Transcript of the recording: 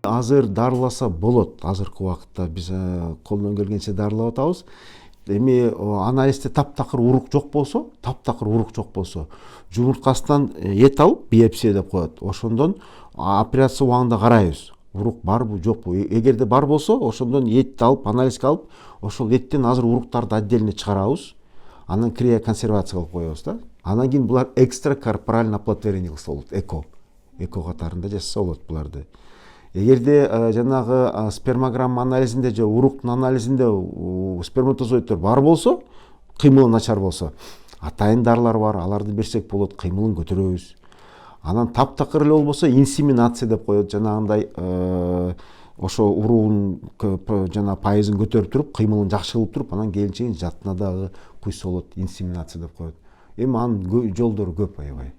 Азыр дарыласа болот. Азыркы убакытта биз колдон келгенче дарылап атабыз. Эми анализде таптакыр урук жок болсо, жумурткасынан эт алып биопсия деп коет. Ошондон операция убагында карайбыз. Урук барбы, жокпу. Эгерде бар болсо, ошондон этти алып, анализге алып, ошол эттен азыр уруктарды отдельно чыгарабыз. Анан криоконсервация кылып коебуз да. Анан кийин булар экстракорпорально оплодотворение кылса болот, эко катарында жасаса болот буларды. Эгерде жанагы спермограмма анализинде же уруктун анализинде сперматозоидтер бар болсо, кыймылы начар болсо, атайын дарылар бар, аларды берсек болот, кыймылын көтөрөбүз. Анан таптакыр эле болбосо инсеминация деп коет, жанагындай ошо уруун жана пайызын көтөрүп туруп, кыймылын жакшы кылып туруп, анан келинчегин жатына дагы куйса болот, инсеминация деп коет. Эми анын жолдору көп аябай.